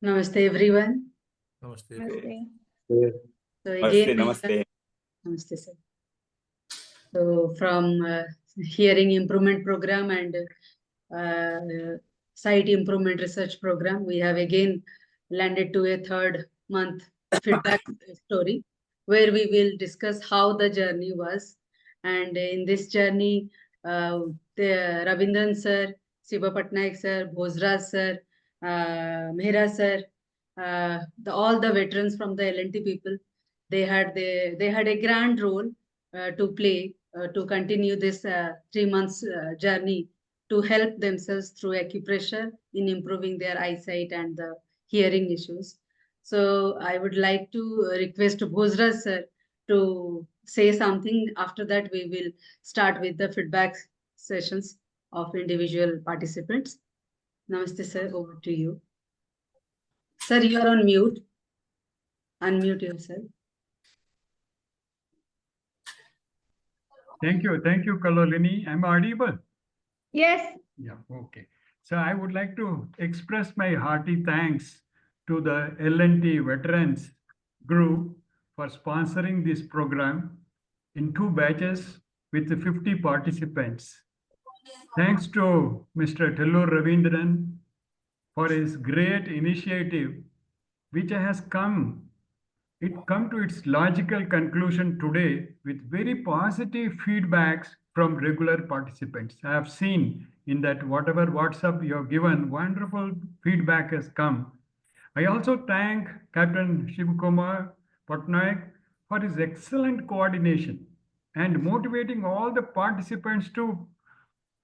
Namaste everyone. Namaste. Namaste. So again, Namaste. Namaste sir. So from hearing improvement program and sight improvement research program, we have again landed to a third month feedback story where we will discuss how the journey was. And in this journey, the Ravindran sir, Siva Patnaik sir, Bhojraj sir, Mehra sir, all the veterans from the L&T people, they had a grand role to play to continue this 3 months journey to help themselves through acupressure in improving their eyesight and the hearing issues. So I would like to request Bhojraj sir to say something. After that, we will start with the feedback sessions of individual participants. Namaste sir, over to you. Sir, you are on mute. Unmute yourself. Thank you, Kalolini. I'm audible? Yes. Yeah, okay. So I would like to express my hearty thanks to the L&T Veterans Group for sponsoring this program in 2 batches with 50 participants. Thanks to Mr. Tellur Ravindran for his great initiative, which has come to its logical conclusion today with very positive feedbacks from regular participants. I have seen in that whatever WhatsApp you have given, wonderful feedback has come. I also thank Captain Shivkumar Patnaik for his excellent coordination and motivating all the participants to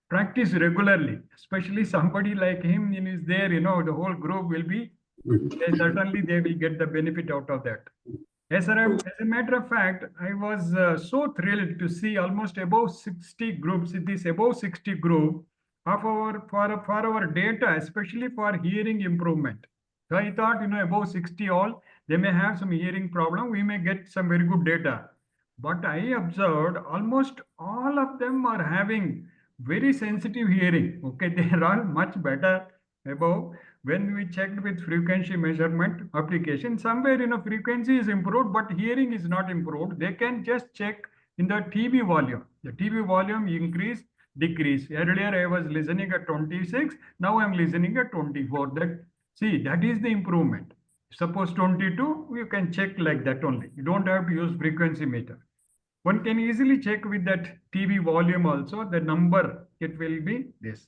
practice regularly, especially somebody like him is there, the whole group will be, certainly they will get the benefit out of that. As a matter of fact, I was so thrilled to see almost above 60 groups, this above 60 group of for our data, especially for hearing improvement. So I thought, above 60 all, they may have some hearing problem, we may get some very good data. But I observed almost all of them are having very sensitive hearing. Okay, they are all much better above. When we checked with frequency measurement application, somewhere frequency is improved, but hearing is not improved. They can just check in the TV volume. The TV volume increase, decrease. Earlier I was listening at 26, now I'm listening at 24. That is the improvement. Suppose 22, you can check like that only. You don't have to use frequency meter. One can easily check with that TV volume also, the number, it will be this.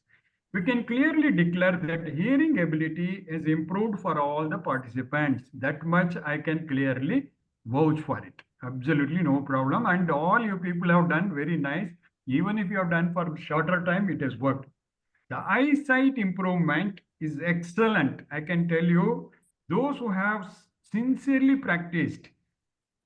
We can clearly declare that hearing ability is improved for all the participants. That much I can clearly vouch for it. Absolutely no problem. And all you people have done very nice. Even if you have done for shorter time, it has worked. The eyesight improvement is excellent. I can tell you, those who have sincerely practiced,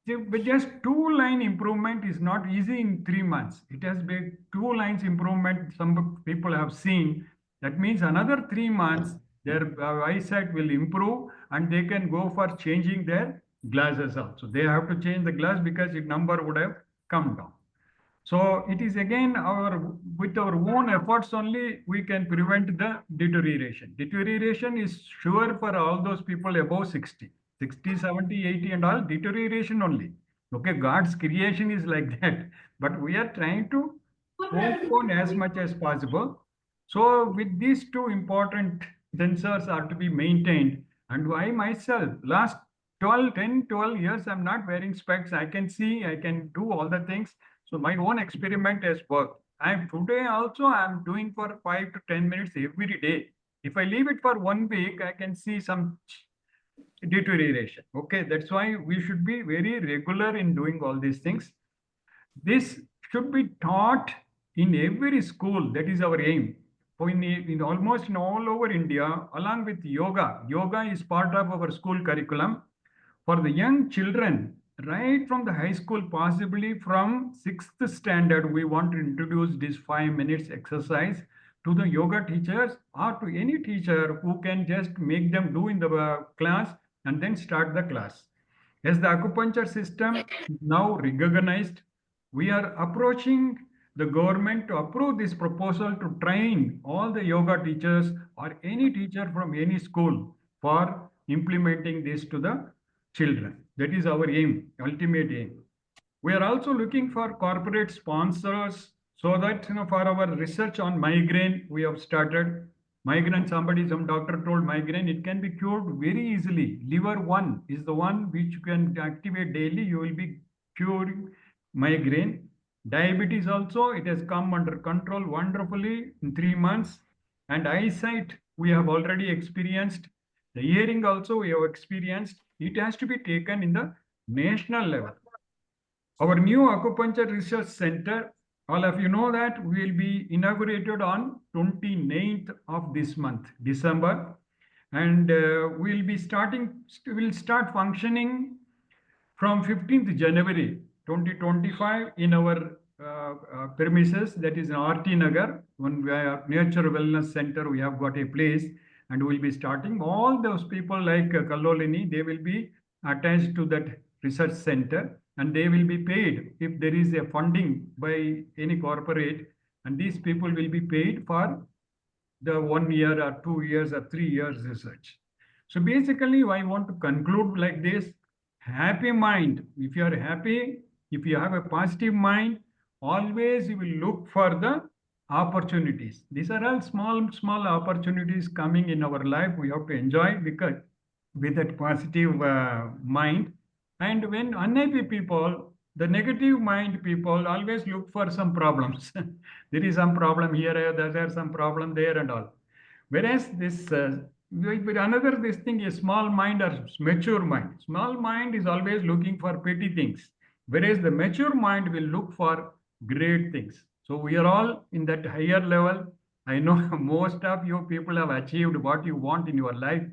but just 2-line improvement is not easy in 3 months. It has been 2 lines improvement. Some people have seen. That means another 3 months, their eyesight will improve and they can go for changing their glasses also. They have to change the glass because the number would have come down. So it is again with our own efforts only we can prevent the deterioration. Deterioration is sure for all those people above 60. 60, 70, 80 and all, deterioration only. Okay, God's creation is like that. But we are trying to postpone as much as possible. So with these 2 important sensors are to be maintained. And I myself, last 10, 12 years, I'm not wearing specs. I can see, I can do all the things. So my own experiment has worked. Today also, I'm doing for 5 to 10 minutes every day. If I leave it for 1 week, I can see some deterioration. Okay, that's why we should be very regular in doing all these things. This should be taught in every school. That is our aim. In almost in all over India, along with yoga. Yoga is part of our school curriculum. For the young children, right from the high school, possibly from 6th standard, we want to introduce this 5 minutes exercise to the yoga teachers or to any teacher who can just make them do in the class and then start the class. As the acupuncture system is now recognized, we are approaching the government to approve this proposal to train all the yoga teachers or any teacher from any school for implementing this to the children. That is our aim, ultimate aim. We are also looking for corporate sponsors so that, for our research on migraine, we have started. Migraine, some doctor told migraine, it can be cured very easily. Liver 1 is the one which you can activate daily. You will be curing migraine. Diabetes also, it has come under control wonderfully in 3 months. And eyesight, we have already experienced. The hearing also, we have experienced. It has to be taken in the national level. Our new acupuncture research center, all of you know that will be inaugurated on 29th of this month, December. And we'll start functioning from 15th January 2025 in our premises, that is in RT Nagar, one Nature Wellness Center. We have got a place and we'll be starting. All those people like Kallolini, they will be attached to that research center and they will be paid if there is a funding by any corporate, and these people will be paid for the 1 year or 2 years or 3 years research. So basically, I want to conclude like this. Happy mind. If you are happy, if you have a positive mind, always you will look for the opportunities. These are all small opportunities coming in our life. We have to enjoy because with that positive mind. And when unhappy people, the negative mind people always look for some problems. There is some problem here, there's some problem there and all. Whereas with another this thing, a small mind or mature mind. Small mind is always looking for petty things, whereas the mature mind will look for great things. So we are all in that higher level. I know most of you people have achieved what you want in your life.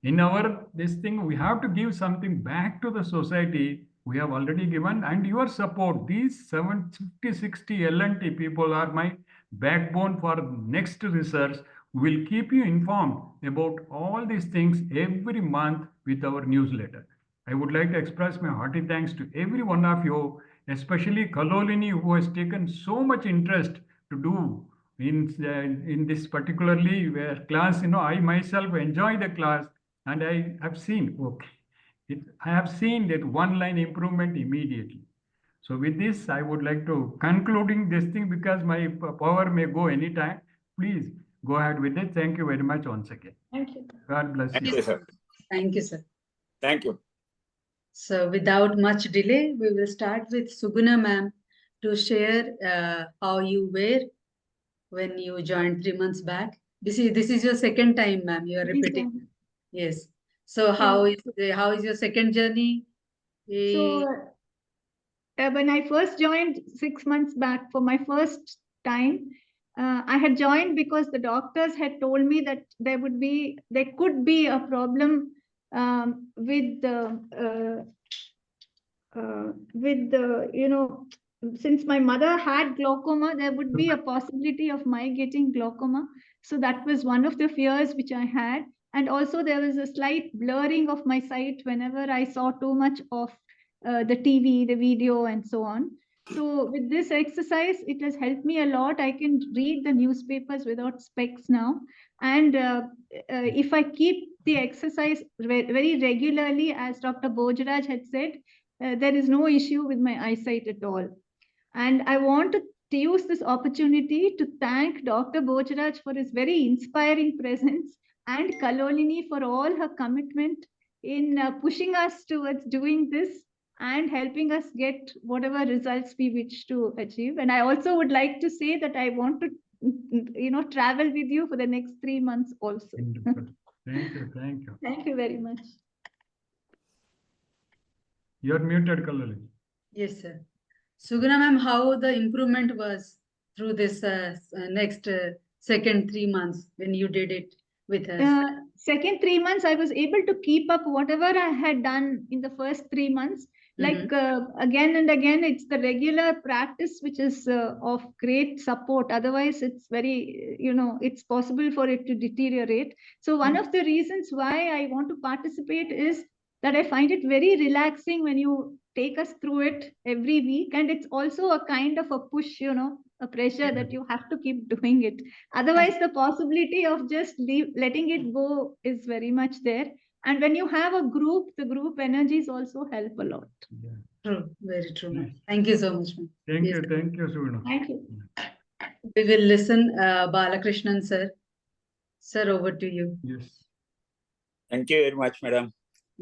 In our this thing, we have to give something back to the society. We have already given, and your support, these 750, 60 L&T people are my backbone for next research. We'll keep you informed about all these things every month with our newsletter. I would like to express my hearty thanks to every one of you, especially Kallolini, who has taken so much interest to do in this particularly class. I myself enjoy the class, and I have seen, I have seen that one line improvement immediately. So with this, I would like to concluding this thing because my power may go anytime. Please go ahead with it. Thank you very much once again. Thank you. God bless Thank you. you, sir. Thank you, sir. Thank you. So without much delay, we will start with Suguna ma'am to share how you were when you joined 3 months back. This is your second time, ma'am. You are repeating. Yes. So how is your second journey? So when I first joined 6 months back for my first time, I had joined because the doctors had told me that there could be a problem with the since my mother had glaucoma, there would be a possibility of my getting glaucoma. So that was one of the fears which I had. And also there was a slight blurring of my sight whenever I saw too much of the TV, the video, and so on. So with this exercise, it has helped me a lot. I can read the newspapers without specs now. And if I keep the exercise very regularly, as Dr. Bhojraj had said, there is no issue with my eyesight at all. And I want to use this opportunity to thank Dr. Bhojraj for his very inspiring presence and Kallolini for all her commitment in pushing us towards doing this and helping us get whatever results we wish to achieve. And I also would like to say that I want to, travel with you for the next 3 months also. Thank you. Thank you. Thank you very much. You're muted, Kallolini. Yes, sir. Suguna ma'am, how the improvement was through this next second 3 months when you did it with us? Second 3 months, I was able to keep up whatever I had done in the first 3 months. Like again and again, it's the regular practice which is of great support. Otherwise, it's very, it's possible for it to deteriorate. So one of the reasons why I want to participate is that I find it very relaxing when you take us through it every week. And it's also a kind of a push, a pressure that you have to keep doing it. Otherwise, the possibility of just letting it go is very much there. And when you have a group, the group energies also help a lot. Yeah. True, very true, ma'am. Nice. Thank you so much, ma'am. Thank Yes. you, Suvinu. Thank you. We will listen, Balakrishnan sir. Sir, over to you. Yes. Thank you very much, madam.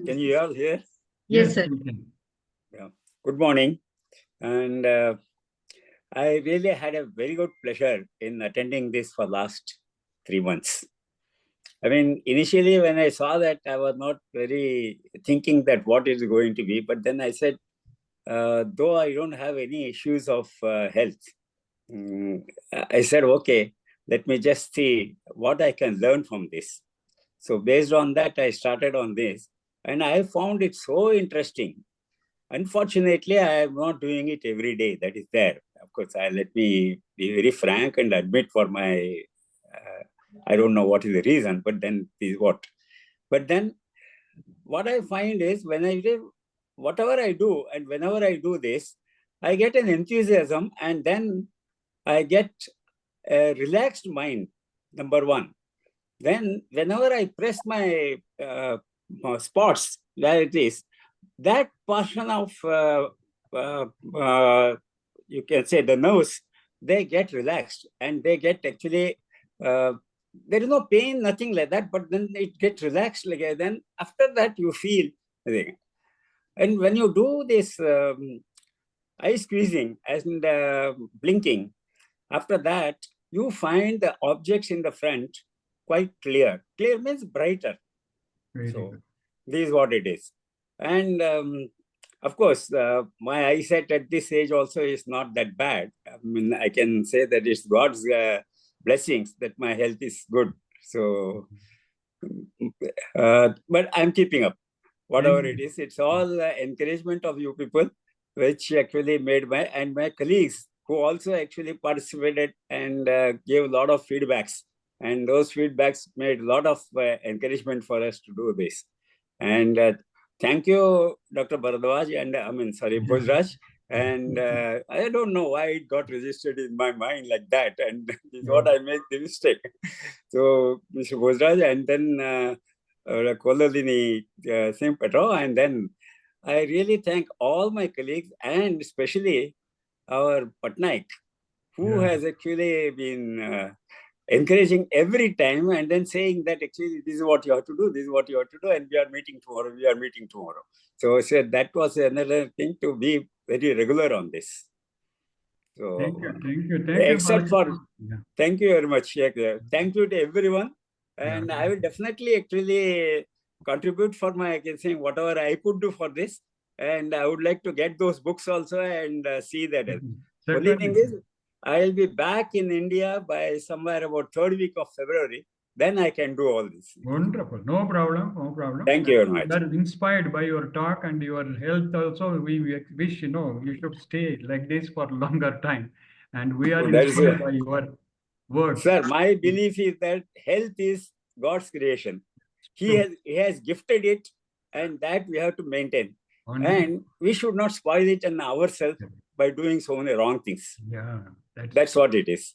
Can you all hear? Yes, sir. we can. Yeah. Good morning. And I really had a very good pleasure in attending this for last 3 months. I mean, initially when I saw that, I was not very thinking that what is going to be, but then I said, though I don't have any issues of health, I said, okay, let me just see what I can learn from this. So based on that, I started on this, and I found it so interesting. Unfortunately, I am not doing it every day. That is there. Of course, let me be very frank and admit for my, I don't know what is the reason, but then this is what. But then what I find is when I do, whatever I do, and whenever I do this, I get an enthusiasm, and then I get a relaxed mind, number one. Then whenever I press my spots where it is, that portion of, you can say the nerves, they get relaxed and they get actually, there is no pain, nothing like that, but then it gets relaxed. Like, then after that you feel, and when you do this eye squeezing and blinking, after that, you find the objects in the front quite clear. Clear means brighter. Very So good. this is what it is. And of course, my eyesight at this age also is not that bad. I mean, I can say that it's God's blessings that my health is good. So, but I'm keeping up. Whatever Thank it you. is, it's all encouragement of you people, which actually made my colleagues who also actually participated and gave a lot of feedbacks. And those feedbacks made a lot of encouragement for us to do this. And thank you, Dr. Bharadwaj, and Bhojraj. And I don't know why it got registered in my mind like that. And this is what I made the mistake. So, Mr. Bhojraj, and then Kolalini Singh Petro, and then I really thank all my colleagues and especially our Patnaik, who has actually been encouraging every time and then saying that actually this is what you have to do, this is what you have to do, and we are meeting tomorrow. So that was another thing to be very regular on this. So Thank you. except for, Yeah. thank you very much. Thank you to everyone. And I will definitely actually contribute for my, I can say, whatever I could do for this. And I would like to get those books also and see that. Only thing is, I'll be back in India by somewhere about 3rd week of February. Then I can do all this. Wonderful. No problem. Thank you very much. That is inspired by your talk and your health also. We wish, you should stay like this for longer time. And we are inspired by your words. Sir, my belief is that health is God's creation. He has gifted it, and that we have to maintain. And we should not spoil it in ourselves by doing so many wrong things. Yeah, that's what it is.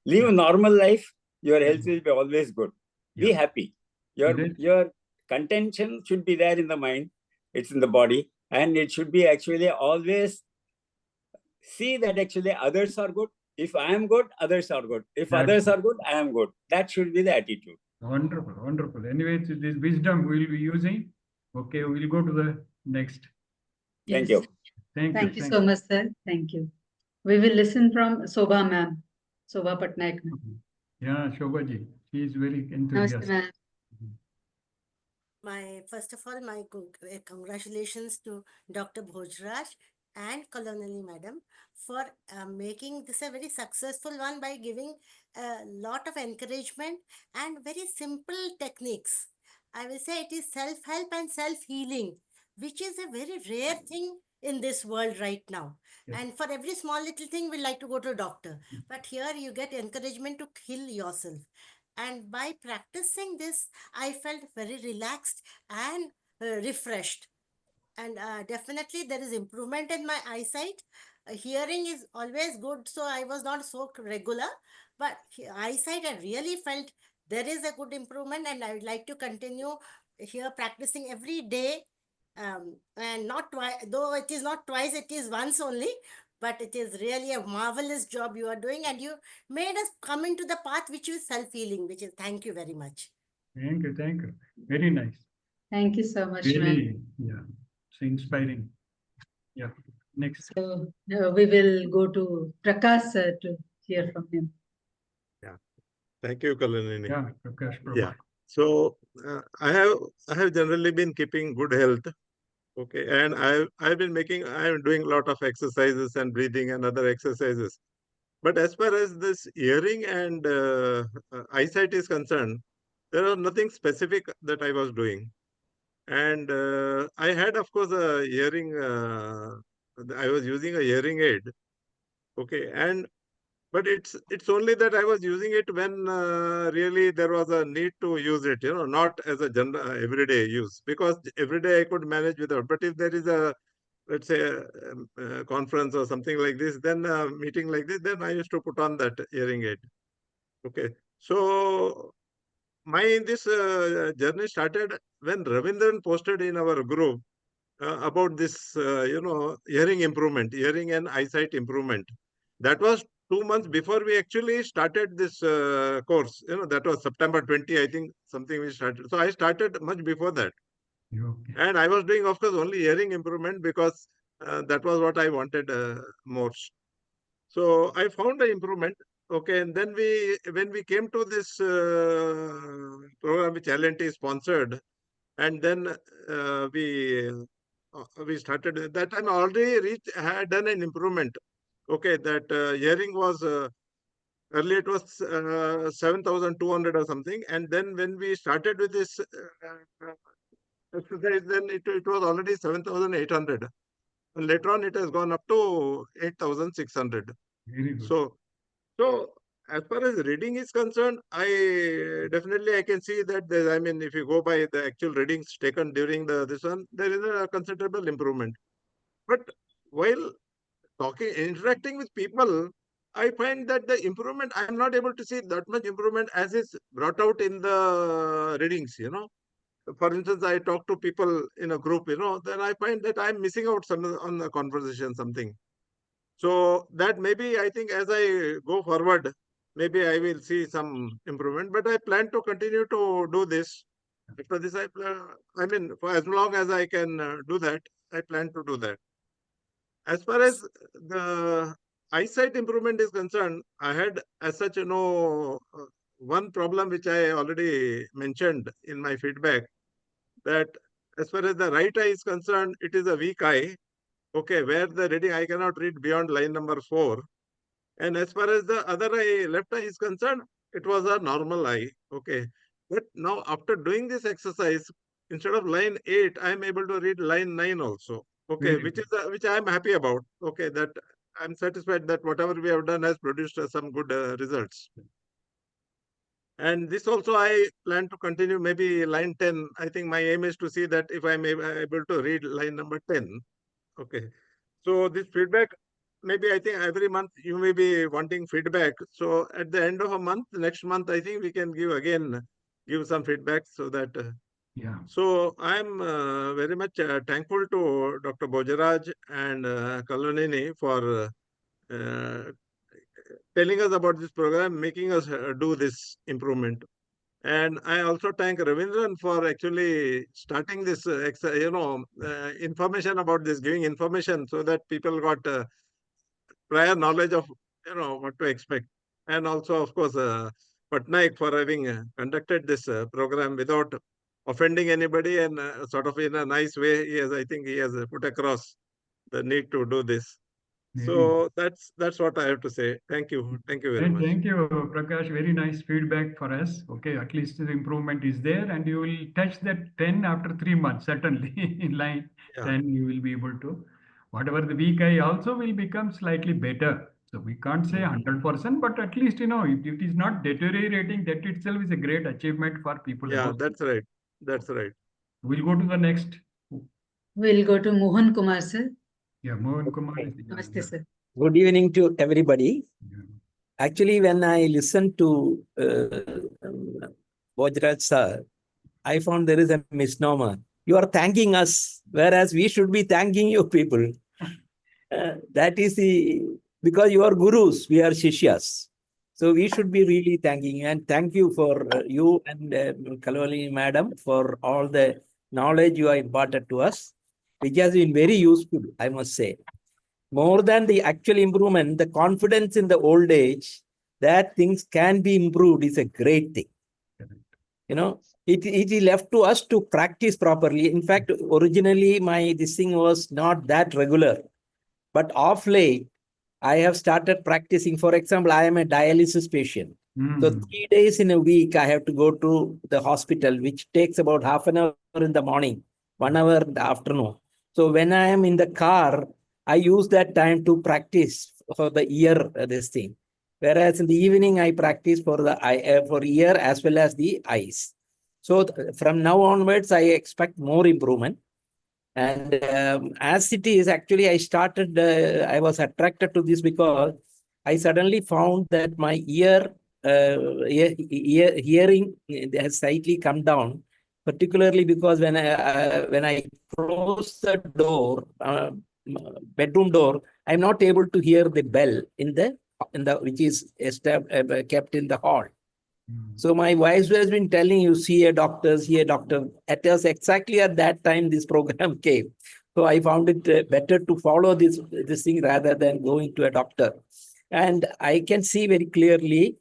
Live a normal life. Your health will be always good. Be happy. Your contention should be there in the mind. It's in the body, and it should be actually always see that actually others are good. If I am good, others are good. If others are good, I am good. That should be the attitude. Wonderful. Anyway, this wisdom we'll be using. Okay, we'll go to the next. Thank you. Thank you so much, sir. Thank you. We will listen from Sobha ma'am, Sobha Patnaik ma'am. Yeah, Shobhaji. She is very enthusiastic. First of all, my congratulations to Dr. Bhojraj and Colonel Madam for making this a very successful one by giving a lot of encouragement and very simple techniques. I will say it is self-help and self-healing, which is a very rare thing in this world right now. Yes. And for every small little thing, we like to go to a doctor. But here you get encouragement to heal yourself. And by practicing this, I felt very relaxed and refreshed. And definitely there is improvement in my eyesight. Hearing is always good, so I was not so regular. But eyesight, I really felt there is a good improvement, and I would like to continue here practicing every day. And not twice, though it is not twice, it is once only, but it is really a marvelous job you are doing, and you made us come into the path which is self-healing, which is, thank you very much. Thank you. Thank you. Very nice. Thank you so much, ma'am. Really, yeah. It's inspiring. Yeah. Next. So we will go to Prakash sir to hear from him. Thank you, Kalanini. Yeah, Prakash. Yeah. So I have generally been keeping good health. Okay, and I'm doing a lot of exercises and breathing and other exercises. But as far as this hearing and eyesight is concerned, there was nothing specific that I was doing. And I had, of course, a hearing. I was using a hearing aid. Okay, but it's only that I was using it when really there was a need to use it, not as a general everyday use, because everyday I could manage without. But if there is a, let's say, a conference or something like this, then a meeting like this, then I used to put on that hearing aid. Okay, so this journey started when Ravindran posted in our group about this, hearing improvement, hearing and eyesight improvement. That was 2 months before we actually started this course. That was September 20, I think, something we started. So I started much before that. Okay. And I was doing, of course, only hearing improvement because that was what I wanted most. So I found the improvement. Okay, and then when we came to this program which L&T sponsored, and then we started at that time. Already had done an improvement. Okay, that hearing was earlier it was 7,200 or something, and then when we started with this exercise, then it was already 7,800. And later on, it has gone up to 8,600. Very good. So as far as reading is concerned, I can see that if you go by the actual readings taken during this one, there is a considerable improvement. But while interacting with people, I find that the improvement, I am not able to see that much improvement as is brought out in the readings, For instance, I talk to people in a group, then I find that I'm missing out on the conversation, something. So that maybe I think as I go forward, maybe I will see some improvement, but I plan to continue to do this. After this, for as long as I can do that, I plan to do that. As far as the eyesight improvement is concerned, I had as such, one problem which I already mentioned in my feedback, that as far as the right eye is concerned, it is a weak eye. Okay, where the reading, I cannot read beyond line number 4. And as far as the other eye, left eye is concerned, it was a normal eye. Okay. But now after doing this exercise, instead of line 8, I am able to read line 9 also. Okay, Very which I am happy about. Okay, that I'm satisfied that whatever we have done has produced some good results. And this also I plan to continue, maybe line 10. I think my aim is to see that if I'm able to read line number 10. Okay. So this feedback, maybe I think every month you may be wanting feedback. So at the end of a month, next month, I think we can give some feedback so that. Yeah. So I'm very much thankful to Dr. Bhojraj and Kalanini for telling us about this program, making us do this improvement. And I also thank Ravindran for actually starting this, information about this, giving information so that people got prior knowledge of, what to expect. And also, of course, Patnaik for having conducted this program without offending anybody and sort of in a nice way. I think he has put across the need to do this. So that's what I have to say. Thank you. Thank you very much. Thank you, Prakash. Very nice feedback for us. Okay, at least the improvement is there, and you will touch that 10 after 3 months, certainly. In line 10, you will be able to. Whatever the weak eye also will become slightly better. So we can't say 100%, but at least, if it is not deteriorating, that itself is a great achievement for people. Yeah, that's right. That's right. We'll go to the next. We'll go to Mohan Kumar sir. Yeah, Mohan Kumar. Namaste, sir. Good evening to everybody. Yeah. Actually, when I listened to Bhojraj sir, I found there is a misnomer. You are thanking us, whereas we should be thanking you people. That is because you are gurus, we are shishyas. So we should be really thanking you. And thank you for you and Kalavali madam for all the knowledge you have imparted to us, which has been very useful, I must say. More than the actual improvement, the confidence in the old age that things can be improved is a great thing. It is left to us to practice properly. In fact, originally this thing was not that regular, but of late, I have started practicing. For example, I am a dialysis patient. So 3 days in a week, I have to go to the hospital, which takes about half an hour in the morning, 1 hour in the afternoon. So when I am in the car, I use that time to practice for the ear, this thing. Whereas in the evening, I practice for the for ear as well as the eyes. So from now onwards, I expect more improvement. And as it is, actually, I was attracted to this because I suddenly found that my hearing has slightly come down, particularly because when I close the door, bedroom door, I'm not able to hear the bell in the which is kept in the hall. So my wife has been telling you, see a doctor, see a doctor. It was exactly at that time this program came. So I found it better to follow this thing rather than going to a doctor. And I can see very clearly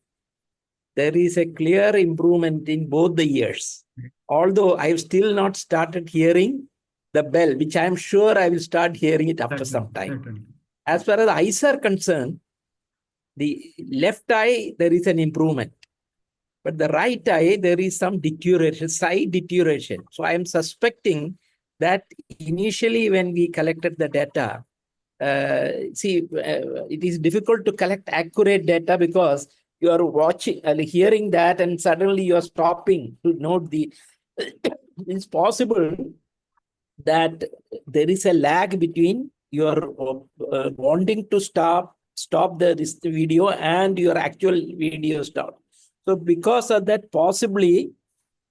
there is a clear improvement in both the ears. Although I've still not started hearing the bell, which I'm sure I will start hearing it after some time. As far as eyes are concerned, the left eye, there is an improvement. But the right eye, there is some deterioration, slight deterioration. So I am suspecting that initially when we collected the data, it is difficult to collect accurate data because you are watching and hearing that and suddenly you are stopping to note the, it's possible that there is a lag between your wanting to stop this video and your actual video stop. So because of that, possibly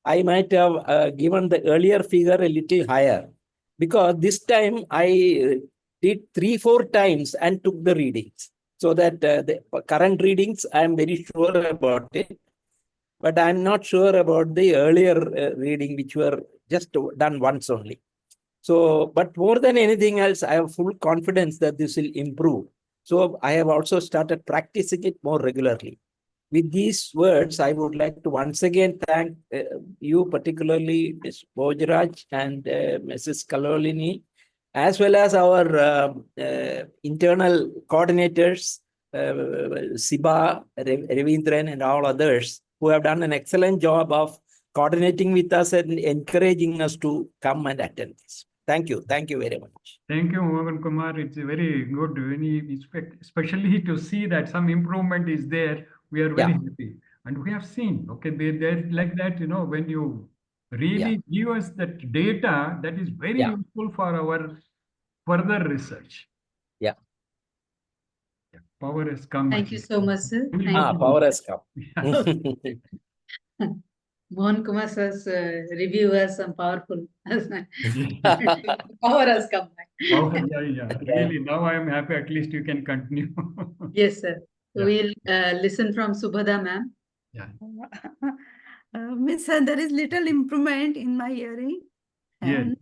I might have given the earlier figure a little higher, because this time I did 3-4 times and took the readings. So that the current readings, I am very sure about it, but I'm not sure about the earlier reading, which were just done once only. So, but more than anything else, I have full confidence that this will improve. So I have also started practicing it more regularly. With these words, I would like to once again thank you, particularly Ms. Bhojraj and Mrs. Kalolini, as well as our internal coordinators, Siba, Ravindran, and all others who have done an excellent job of coordinating with us and encouraging us to come and attend this. Thank you. Thank you very much. Thank you, Mohan Kumar. It's very good, especially to see that some improvement is there. We are very happy. And we have seen, okay, they're like that, when you really give us that data, that is very useful for our further research. Yeah. Power has come. Thank you so much, sir. Power has come. Mohan Kumar sir's review was some powerful. Power has come back. Really, now I am happy. At least you can continue. Yes, sir. We'll listen from Subhada ma'am. Miss, there is little improvement in my hearing, and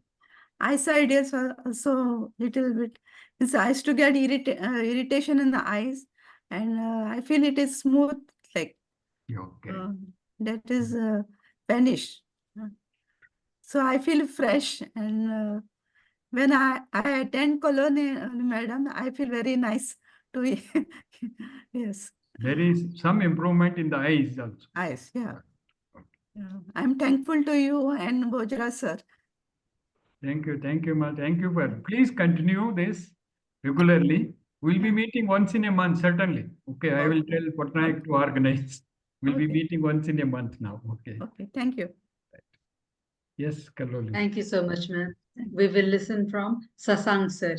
eyesight is also little bit. Means I used to get irritation in the eyes, and I feel it is smooth, like that is vanished. So I feel fresh, and when I attend Colony, madam, I feel very nice to yes. There is some improvement in the eyes also. Eyes, yeah. I'm thankful to you and Bhojraj sir. Thank you, ma. Thank you for. Please continue this regularly. We'll be meeting once in a month, certainly. Okay, I will tell Patnaik to organize. We'll be meeting once in a month now. Okay. Okay, thank you. Yes, Kaloli. Thank you so much, ma'am. We will listen from Sasank sir.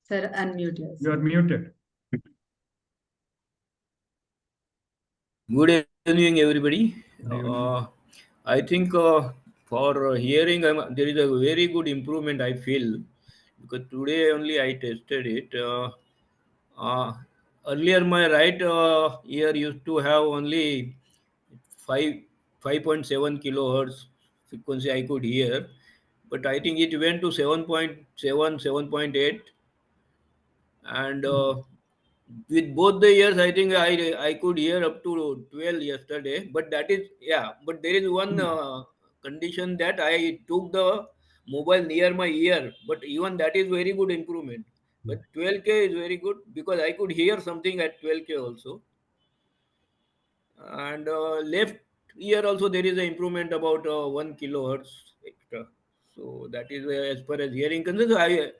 Sir, unmute yourself. You are muted. Good evening, everybody. I think for hearing, there is a very good improvement I feel, because today only I tested it. Uh, Earlier, my right ear used to have only 5 5.7 kilohertz frequency I could hear, but I think it went to 7.7, 7.8, and with both the ears, I think I could hear up to 12 yesterday. But that is, yeah. But there is one condition that I took the mobile near my ear. But even that is very good improvement. But 12K is very good because I could hear something at 12K also. And left ear also there is an improvement about 1 kilohertz extra. So that is as far as hearing concerns. I am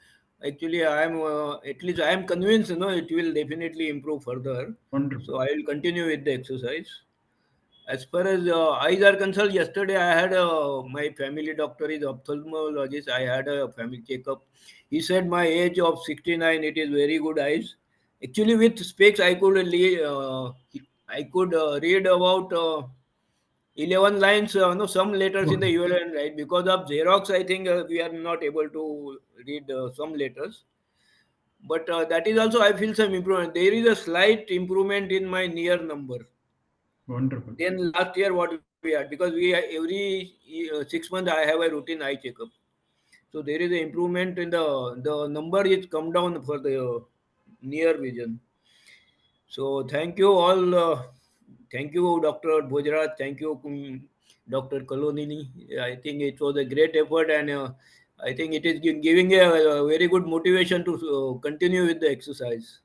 at least I am convinced, it will definitely improve further. Wonderful. So I will continue with the exercise. As far as eyes are concerned, yesterday I had my family doctor is ophthalmologist. I had a family checkup. He said my age of 69, it is very good eyes. Actually, with specs, I could read about 11 lines, no, some letters in the UL and right. Because of Xerox, I think we are not able to read some letters. But that is also, I feel some improvement. There is a slight improvement in my near number. Wonderful. Then last year, what we had, because every 6 months I have a routine eye checkup. So there is an improvement in the number is come down for the near vision. So thank you all. Thank you, Dr. Bhojraj. Thank you, Dr. Kalonini. I think it was a great effort, and I think it is giving a very good motivation to continue with the exercise.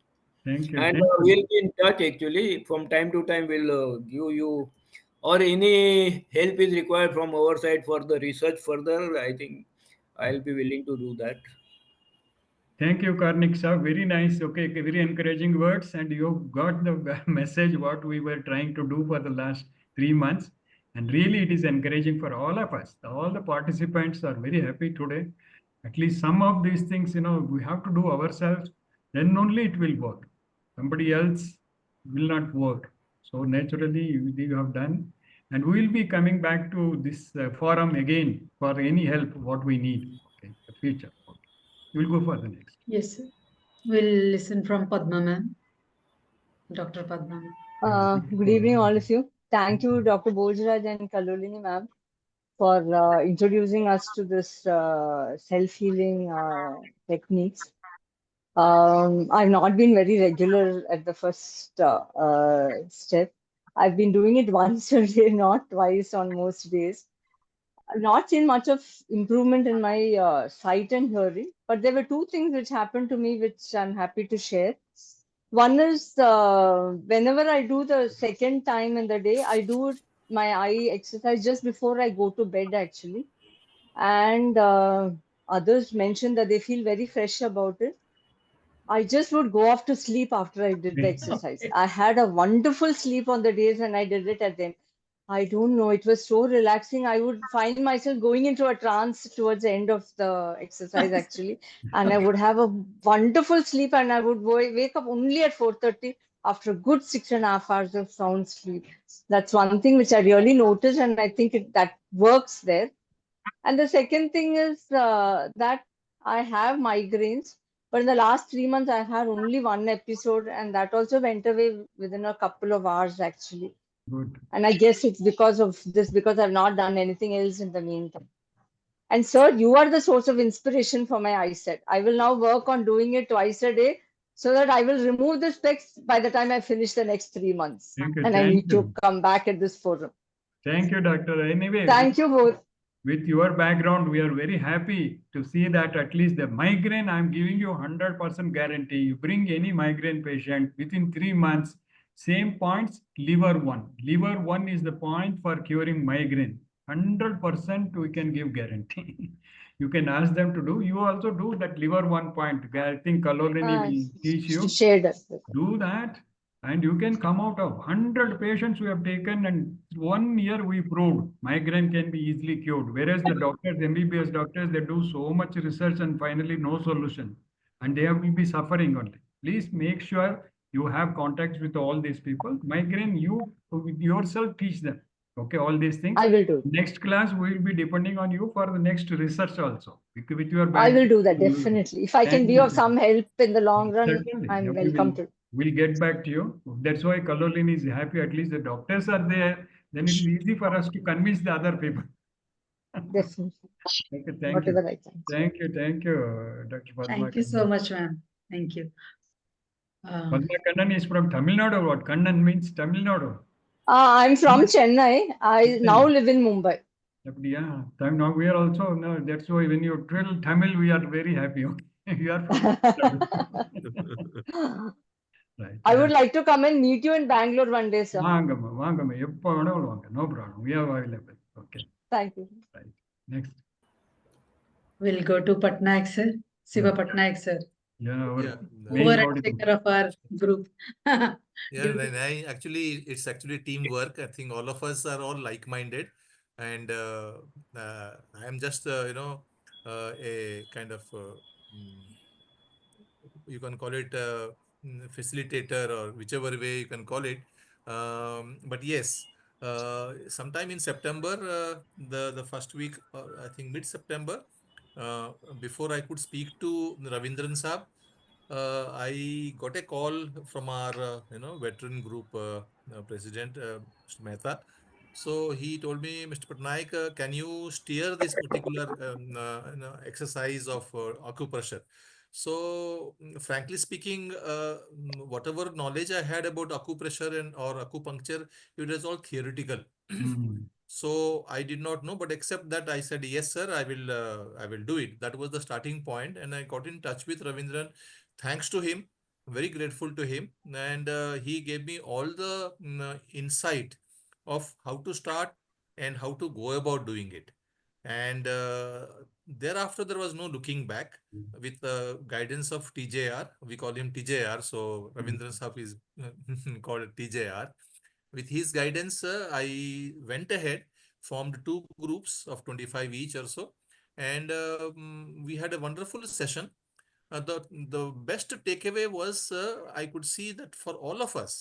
Thank you. And Thank you. we'll be in touch actually. From time to time, we'll give you, or any help is required from our side for the research further. I think I'll be willing to do that. Thank you, Karnik sir. Very nice. Okay, very encouraging words. And you got the message what we were trying to do for the last 3 months. And really, it is encouraging for all of us. All the participants are very happy today. At least some of these things, we have to do ourselves. Then only it will work. Somebody else will not work. So naturally, you have done. And we will be coming back to this forum again for any help what we need. Okay, the future. Okay. We'll go for the next. Yes, sir. We'll listen from Padma ma'am. Dr. Padma ma'am. Good evening, all of you. Thank you, Dr. Bhojraj and Kalolini ma'am, for introducing us to this self-healing techniques. I've not been very regular at the first step. I've been doing it once a day, not twice on most days. I've not seen much of improvement in my sight and hearing, but there were two things which happened to me which I'm happy to share. One is whenever I do the second time in the day, I do my eye exercise just before I go to bed, actually. And others mentioned that they feel very fresh about it. I just would go off to sleep after I did the exercise. I had a wonderful sleep on the days when I did it at them. I don't know. It was so relaxing. I would find myself going into a trance towards the end of the exercise, actually. And I would have a wonderful sleep and I would wake up only at 4:30 after a good 6.5 hours of sound sleep. That's one thing which I really noticed, and I think that works there. And the second thing is that I have migraines, but in the last 3 months, I've had only one episode, and that also went away within a couple of hours, actually. Good. And I guess it's because of this, because I've not done anything else in the meantime. And sir, you are the source of inspiration for my eyesight. I will now work on doing it twice a day so that I will remove the specs by the time I finish the next 3 months. Thank you. And I need to come back at this forum. Thank you, doctor. Anyway, thank you both. With your background, we are very happy to see that at least the migraine, I'm giving you 100% guarantee. You bring any migraine patient within 3 months, same points, liver one. Liver one is the point for curing migraine. 100% we can give guarantee. You can ask them to do. You also do that liver one point. I think Kalolini will teach you. Do that. And you can come out of 100 patients we have taken, and 1 year we proved migraine can be easily cured. Whereas the doctors, MBBS doctors, they do so much research and finally no solution. And they will be suffering only. Please make sure you have contacts with all these people. Migraine, you yourself teach them. Okay, all these things. I will do. Next class, we will be depending on you for the next research also. With your I will do that you- definitely. If I can Thank be you. of some help in the long run, Certainly. I'm Yeah, welcome to. we'll get back to you. That's why Kalolin is happy. At least the doctors are there. Then it is easy for us to convince the other people. Definitely. Okay, thank you. Whatever I can. Thank you, Dr. Padma. Thank you so much, ma'am. Thank you. Padma Kannan is from Tamil Nadu. What Kannan means Tamil Nadu. I'm from Chennai. I now live in Mumbai. Yeah, now we are also, no, that's why when you drill Tamil, we are very happy. You are from Tamil Nadu. Right. I would like to come and meet you in Bangalore one day, sir. வாங்கம்மா எப்போ வேணாலும் வாங்க no problem, we are available. Okay, Thank you. right. Next. We'll go to Patnaik sir, Siva Yeah. Patnaik sir, Yeah, our Yeah, main over auditor. taker of our group. yeah, and it's actually teamwork. I think all of us are all like-minded, and I am just a kind of mm, you can call it facilitator or whichever way you can call it. But yes, sometime in September, the first week, I think mid-September, before I could speak to Ravindran Saab, I got a call from our veteran group president, Mr. Mehta. So he told me, Mr. Patnaik, can you steer this particular exercise of acupressure? So, frankly speaking, whatever knowledge I had about acupressure and or acupuncture, it was all theoretical. So I did not know, but except that I said, yes, sir, I will do it. That was the starting point, and I got in touch with Ravindran. Thanks to him, very grateful to him, and he gave me all the insight of how to start and how to go about doing it. And thereafter, there was no looking back. With the guidance of TJR, we call him TJR, so Ravindran Sahab is called TJR. With his guidance, I went ahead, formed two groups of 25 each or so, and we had a wonderful session. The best takeaway was I could see that for all of us,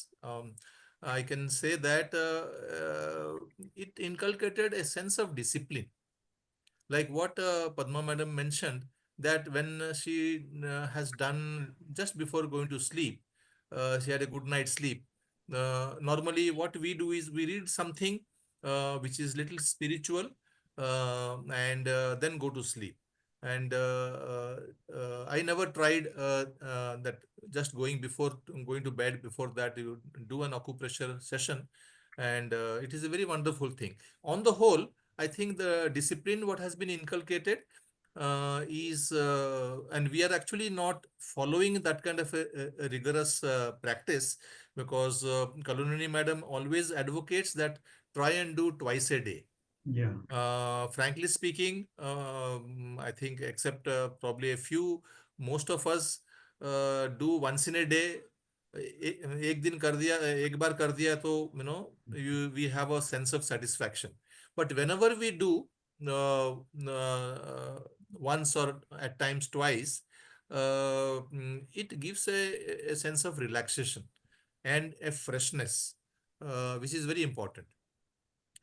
I can say that it inculcated a sense of discipline, like what Padma madam mentioned, that when she has done just before going to sleep, she had a good night's sleep. Normally, what we do is we read something which is little spiritual, and then go to sleep. And I never tried that. Just going to bed before that, you do an acupressure session, and it is a very wonderful thing. On the whole, I think the discipline what has been inculcated and we are actually not following that kind of a rigorous practice, because Kalunani madam always advocates that try and do twice a day. Yeah. Frankly speaking, I think except probably a few, most of us do once in a day. एक दिन कर दिया, एक बार कर दिया तो we have a sense of satisfaction. But whenever we do once or at times twice, it gives a sense of relaxation and a freshness, which is very important.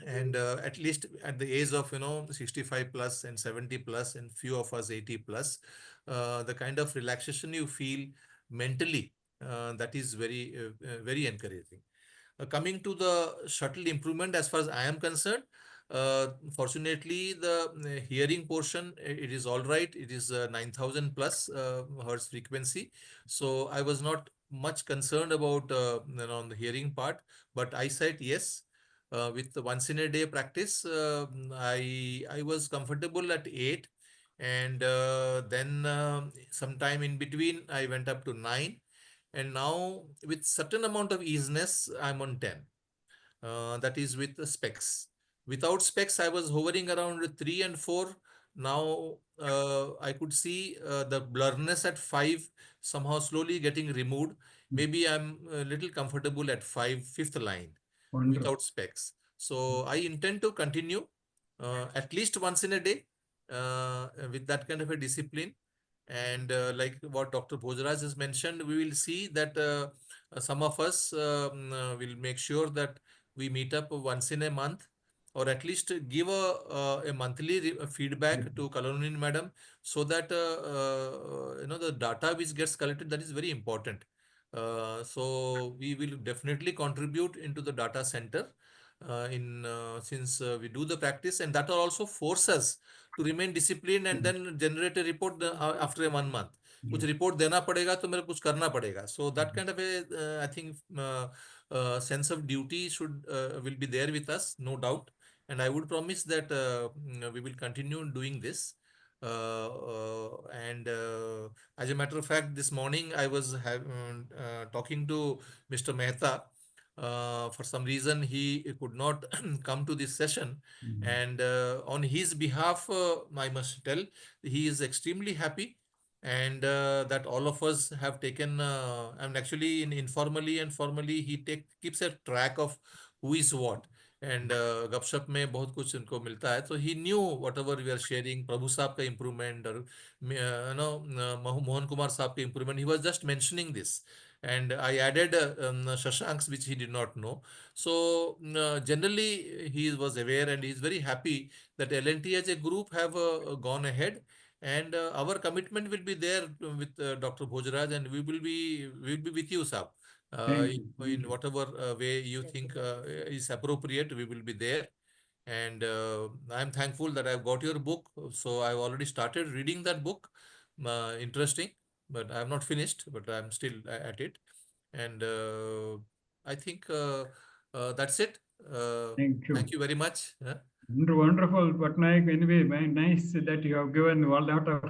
And at least at the age of 65 plus and 70 plus and few of us 80 plus, the kind of relaxation you feel mentally, that is very encouraging. Coming to the shuttle improvement, as far as I am concerned, fortunately the hearing portion, it is all right. It is 9,000 plus hertz frequency, so I was not much concerned about on the hearing part. But eyesight, yes, with the once in a day practice, I was comfortable at 8, and then sometime in between I went up to 9, and now with certain amount of easiness I'm on 10. That is with the specs. Without specs, I was hovering around 3 and 4. Now I could see the blurriness at 5 somehow slowly getting removed. Maybe I'm a little comfortable at 5, fifth line. Wonderful. Without specs. So I intend to continue at least once in a day with that kind of a discipline. And like what Dr. Bhojraj has mentioned, we will see that some of us will make sure that we meet up once in a month or at least give a monthly feedback to Kalonini madam, so that the data which gets collected, that is very important. So we will definitely contribute into the data center since we do the practice, and that will also force us to remain disciplined and then generate a report after 1 month. कुछ report देना पड़ेगा तो मेरे कुछ करना पड़ेगा. So that kind of a I think sense of duty will be there with us, no doubt. And I would promise that we will continue doing this. And as a matter of fact, this morning I was talking to Mr. Mehta. For some reason, he could not come to this session. And on his behalf, I must tell, he is extremely happy. And that all of us have taken, and actually informally and formally, he keeps a track of who is what. And गपशप में बहुत कुछ उनको मिलता है, so he knew whatever we are sharing, प्रभु साहब का improvement और मोहन कुमार साहब का improvement, he was just mentioning this. And I added Shashank's, which he did not know. So generally he was aware, and he is very happy that L&T as a group have gone ahead. And our commitment will be there with Dr. Bhojraj, and we will be with you, sir. In whatever way you think is appropriate, we will be there. And I'm thankful that I've got your book. So I've already started reading that book. Interesting, but I have not finished, but I'm still at it. And I think that's it. Thank you very much. Wonderful, Patnaik. Anyway, very nice that you have given a lot of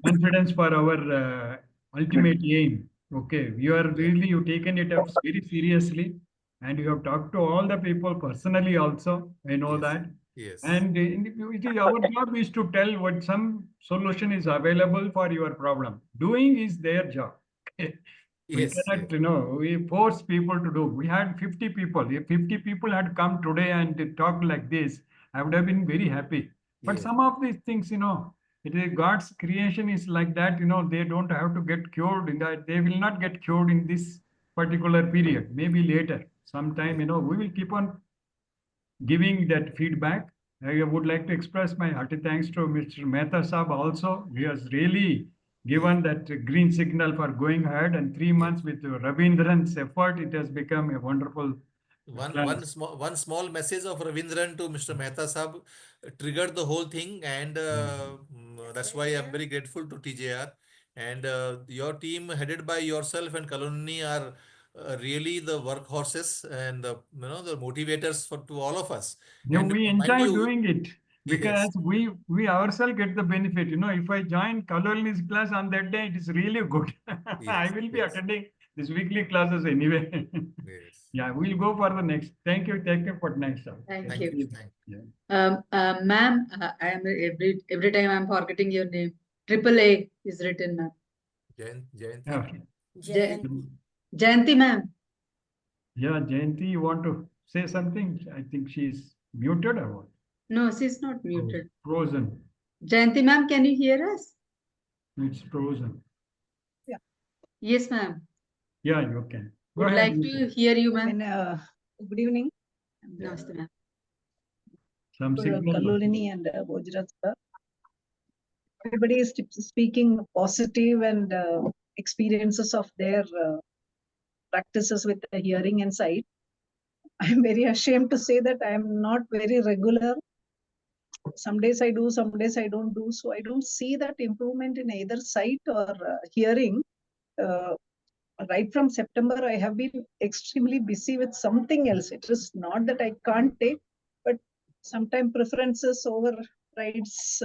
confidence for our ultimate aim. Okay, you've taken it up very seriously, and you have talked to all the people personally also. I know that. Yes. And it is our job is to tell what some solution is available for your problem. Doing is their job. We Yes, cannot, we force people to do. We had 50 people. If 50 people had come today and talked like this, I would have been very happy. But Yes. some of these things, it is God's creation is like that, they don't have to get cured in that. They will not get cured in this particular period, maybe later. Sometime, we will keep on giving that feedback. I would like to express my hearty thanks to Mr. Mehta Saab also. He has really given that green signal for going ahead, and 3 months with Ravindran's effort, it has become a wonderful One small message of Ravindran to Mr. Mehta Sahab triggered the whole thing, and that's why I'm very grateful to TJR. And your team, headed by yourself and Kalonini, are really the workhorses and the motivators to all of us. And we mind enjoy you, doing it because yes, we ourselves get the benefit. If I join Kalolini's class on that day, it is really good. I will be attending these weekly classes anyway. Yes. Yeah, we'll go for the next. Thank you for next. Thank you. Yeah. Ma'am, I am every time I'm forgetting your name. AAA is written, ma'am. Jayanti. Jayanti, ma'am. Yeah, Jayanti, you want to say something? I think she's muted or what? No, she's not muted. Frozen. Jayanti, ma'am, can you hear us? It's frozen. Yeah. Yes, ma'am. Yeah, you can. Go Would ahead. like to hear you, ma'am. Good evening. Namaste, ma'am. Some signal. Kalolini and Bhojraj sir. Everybody is speaking positive and experiences of their practices with the hearing and sight. I'm very ashamed to say that I'm not very regular. Some days I do, some days I don't do. So I don't see that improvement in either sight or hearing. Right from September, I have been extremely busy with something else. It is not that I can't take, but sometimes preferences overrides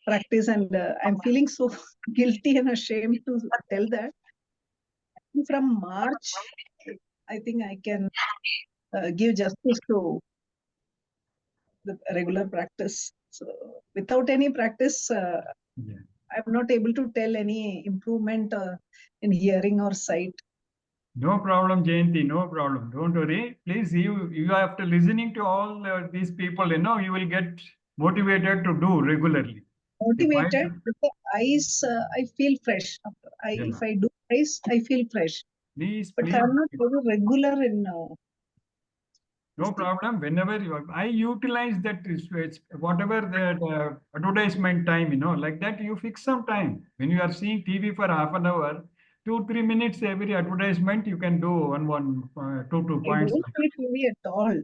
practice, and I'm feeling so guilty and ashamed to tell that. From March, I think I can give justice to the regular practice. So without any practice, I'm not able to tell any improvement in hearing or sight. No problem, Jayanti. No problem. Don't worry. Please, you after listening to all these people, you will get motivated to do regularly. Motivated with the eyes, I feel fresh. If I do eyes, I feel fresh. Please, but I'm not very regular in. No problem. Whenever I utilize that, it's whatever the advertisement time, like that, you fix some time. When you are seeing TV for half an hour, 2-3 minutes every advertisement, you can do two I points. don't see TV at all.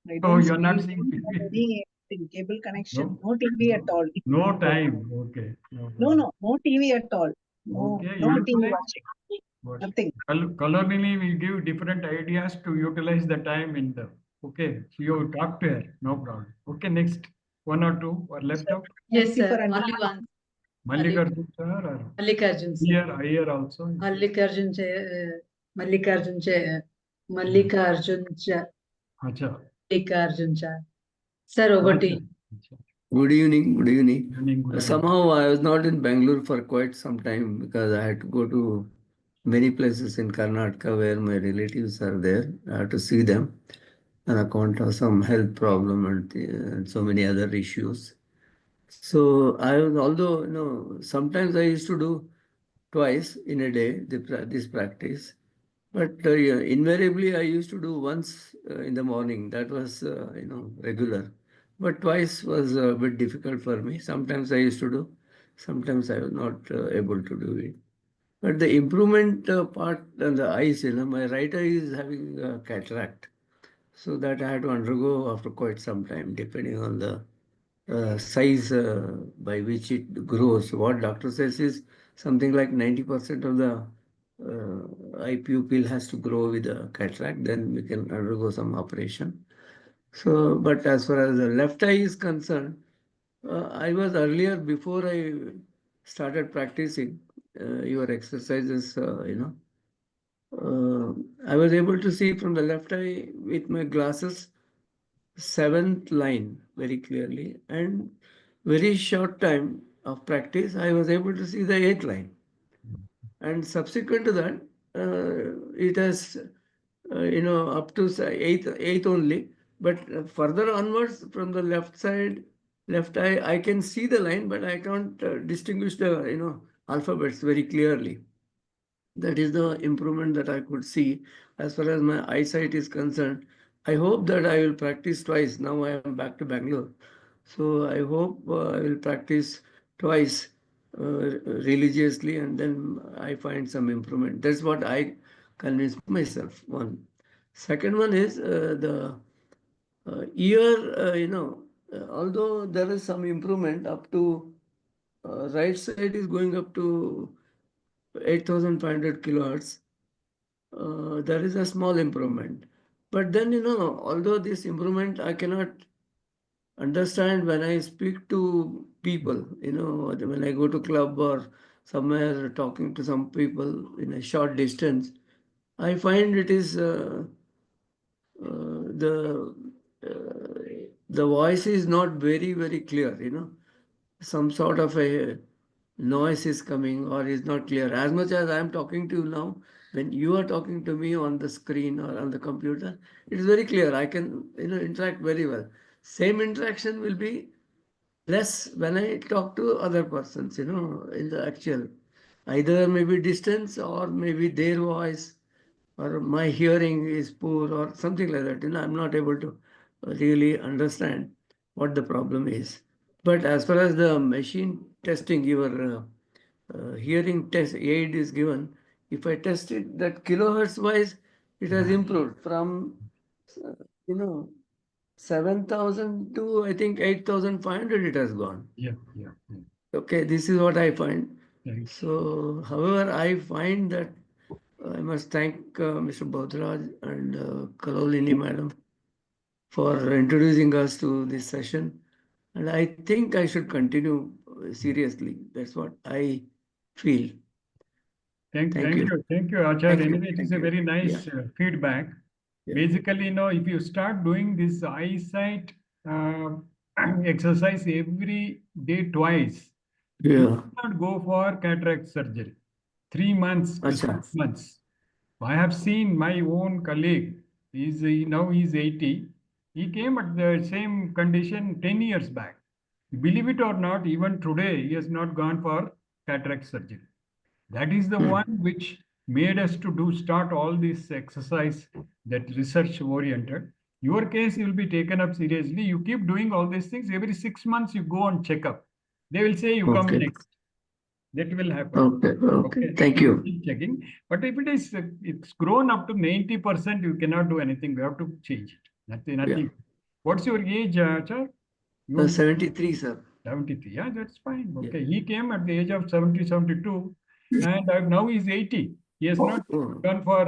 I Oh, don't you're not see seeing TV. any cable connection. No, No TV at all. no time. Okay. No No, problem. no TV at all. No, Okay, no TV utilize. watching. Nothing. Colonially, we give different ideas to utilize the time in the. Okay, so you talk to her, no problem. Okay, next one or two or left out. Yes, Thank you sir. for Only one. Mallikarjun sir or Mallikarjun, sir. here also. Mallikarjun Mallikarjun Mallikarjun Acha. Mallikarjun Sir, over to you. Good evening. Good evening. Good evening, good evening. Somehow I was not in Bangalore for quite some time because I had to go to many places in Karnataka where my relatives are there. I have to see them on account of some health problem and so many other issues. So although sometimes I used to do twice in a day this practice, but yeah, invariably I used to do once in the morning. That was regular, but twice was a bit difficult for me. Sometimes I used to do, sometimes I was not able to do it. But the improvement part on the eyes, my right eye is having cataract, so that I had to undergo after quite some time, depending on the size by which it grows. What doctor says is something like 90% of the eye pupil has to grow with a cataract, then we can undergo some operation. So, but as far as the left eye is concerned, I was earlier, before I started practicing your exercises, I was able to see from the left eye with my glasses seventh line very clearly, and very short time of practice I was able to see the eighth line, and subsequent to that it has up to eighth only, but further onwards from the left eye I can see the line, but I can't distinguish the alphabets very clearly. That is the improvement that I could see as far as my eyesight is concerned. I hope that I will practice twice. Now I am back to Bangalore. So I hope I will practice twice religiously, and then I find some improvement. That's what I convince myself. One. Second one is the ear, although there is some improvement up to right side is going up to 8,500 kilohertz. There is a small improvement. But then, although this improvement I cannot understand when I speak to people, when I go to club or somewhere talking to some people in a short distance, I find it is the voice is not very, very clear, some sort of a noise is coming or is not clear. As much as I am talking to you now, when you are talking to me on the screen or on the computer, it is very clear. I can interact very well. Same interaction will be less when I talk to other persons, in the actual. Either maybe distance or maybe their voice or my hearing is poor or something like that. I'm not able to really understand what the problem is. But as far as the machine testing, your hearing test aid is given, if I test it, that kilohertz wise, it has improved from, uh, you know, 7,000 to I think 8,500 it has gone. Yeah. Okay, this is what I find. Thanks. So, however, I find that I must thank Mr. Bhojraj and Kalolini madam for introducing us to this session. And I think I should continue seriously. That's what I feel. Thank you. you, Acharya. Thank you. Anyway, it is a very nice feedback. Yeah. Basically, if you start doing this eyesight exercise every day twice, you Yeah. will not go for cataract surgery. 3 months to 6 months. I have seen my own colleague. Now he's 80. He came at the same condition 10 years back. Believe it or not, even today he has not gone for cataract surgery. That is the one which made us to start all this exercise, that research oriented. Your case will be taken up seriously. You keep doing all these things. Every 6 months, you go and check up. They will say you come Okay. next. That will happen. Okay. Okay. Thank you. Keep checking. But if it's grown up to 90%, you cannot do anything. We have to change it. Nothing. Yeah. What's your age, Char? 73, sir. 73. Yeah, that's fine. Yeah. Okay. He came at the age of 70, 72, and now he's 80. He has not Oh. gone for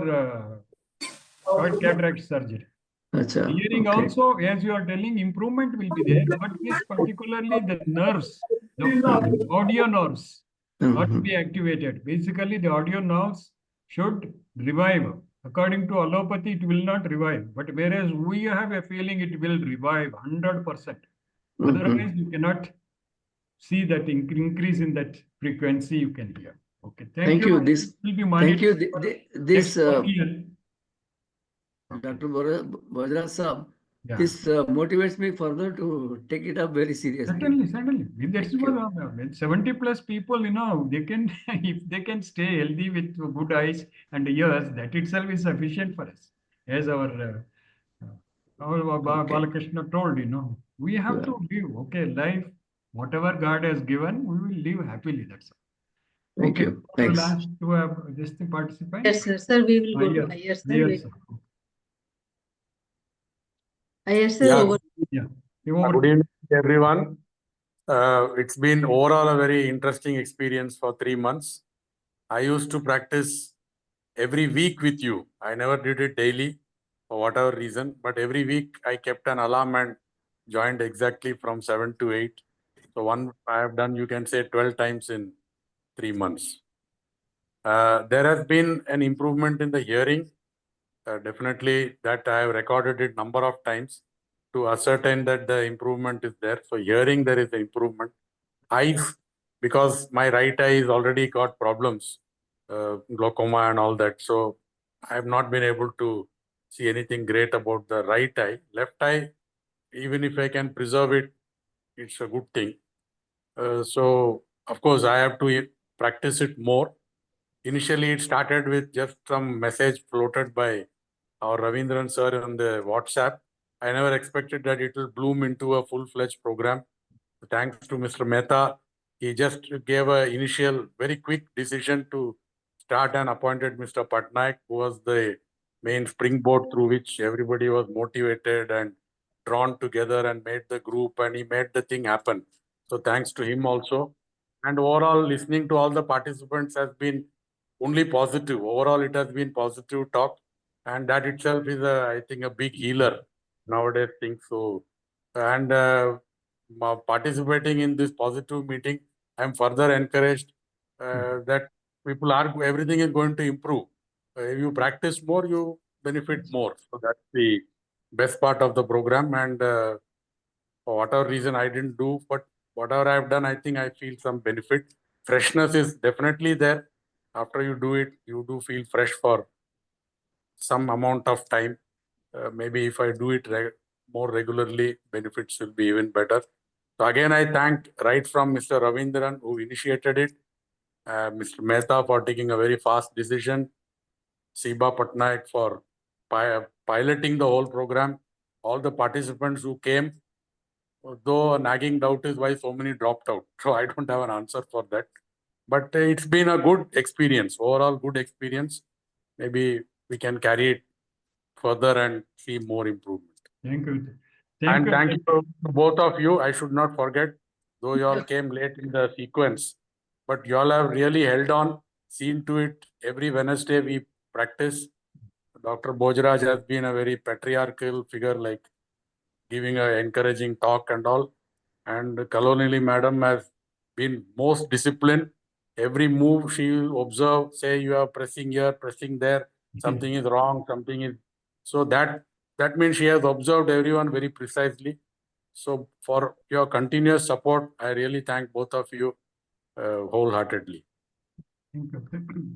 cataract surgery. Achha, Hearing okay. also, as you are telling, improvement will be there, but this particularly the nerves, the audio nerves are to be activated. Basically, the audio nerves should revive. According to allopathy, it will not revive. But whereas we have a feeling it will revive 100%. Otherwise, you cannot see that increase in that frequency you can hear. Okay, thank you. This will be thank you. monitored This next year. Dr. Bhojraj Saab, Yeah. this motivates me further to take it up very seriously. Certainly. That's what 70 plus people, they can, if they can stay healthy with good eyes and ears, that itself is sufficient for us. As our Balakrishna told, we have to live, life, whatever God has given, we will live happily. That's all. Thank you. Thanks. Last to this participant. Yes, sir. Sir, we will go to higher, sir. Higher, sir. Yeah. Over. Yeah. Good evening, everyone. It's been overall a very interesting experience for 3 months. I used to practice every week with you. I never did it daily for whatever reason, but every week I kept an alarm and joined exactly from 7 to 8. So I have done, you can say, 12 times in 3 months. There has been an improvement in the hearing. Definitely that I have recorded it number of times to ascertain that the improvement is there. So hearing, there is an improvement. Eyes, because my right eye is already got problems, glaucoma and all that. So I have not been able to see anything great about the right eye. Left eye, even if I can preserve it, it's a good thing. So of course I have to practice it more. Initially, it started with just some message floated by our Ravindran sir on the WhatsApp. I never expected that it will bloom into a full-fledged program. Thanks to Mr. Mehta, he just gave an initial, very quick decision to start and appointed Mr. Patnaik, who was the main springboard through which everybody was motivated and drawn together and made the group, and he made the thing happen. So thanks to him also. And overall, listening to all the participants has been only positive. Overall, it has been positive talk. And that itself is, I think, a big healer nowadays. Think so. And participating in this positive meeting, I am further encouraged that everything is going to improve. If you practice more, you benefit more. So that's the best part of the program. And for whatever reason I didn't do, but whatever I've done, I think I feel some benefit. Freshness is definitely there. After you do it, you do feel fresh for some amount of time. Maybe if I do it more regularly, benefits will be even better. So again, I thank right from Mr. Ravindran who initiated it, Mr. Mehta for taking a very fast decision, Siba Patnaik for piloting the whole program, all the participants who came, though a nagging doubt is why so many dropped out. So I don't have an answer for that. But it's been a good experience, overall good experience. Maybe we can carry it further and see more improvement. Thank you. Thank you to both of you. I should not forget, though you all came late in the sequence, but you all have really held on, seen to it. Every Wednesday we practice. Dr. Bhojraj has been a very patriarchal figure, like giving an encouraging talk and all. And Kalonili madam has been most disciplined. Every move she will observe, say you are pressing here, pressing there, something is wrong, something is... So that means she has observed everyone very precisely. So for your continuous support, I really thank both of you wholeheartedly.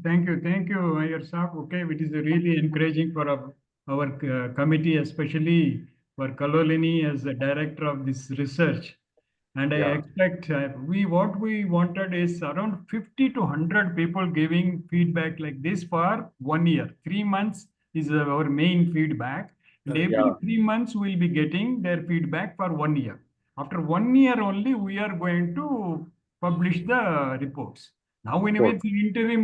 Thank you, Iyer Saab. Okay, it is really encouraging for our committee, especially for Kalolini as the director of this research. And I expect what we wanted is around 50 to 100 people giving feedback like this for 1 year. 3 months is our main feedback. And Correct. every Yeah. 3 months we'll be getting their feedback for 1 year. After 1 year only, we are going to publish the reports. Now, anyway, Report. the interim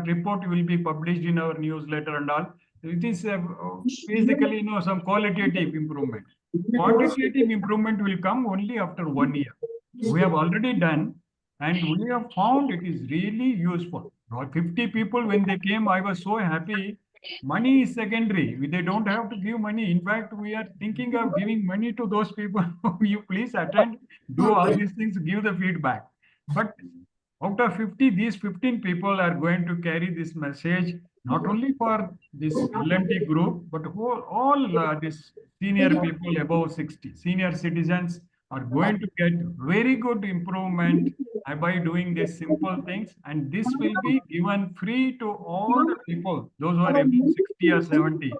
report will be published in our newsletter and all. It is basically, some qualitative improvement. Quantitative improvement will come only after 1 year. We have already done, and we have found it is really useful. 50 people, when they came, I was so happy. Money is secondary. They don't have to give money. In fact, we are thinking of giving money to those people. You please attend, do all these things, give the feedback. But out of 50, these 15 people are going to carry this message, not only for this L&T group, but all these senior people above 60, senior citizens are going to get very good improvement by doing these simple things. And this will be given free to all the people, those who are above 60 or 70.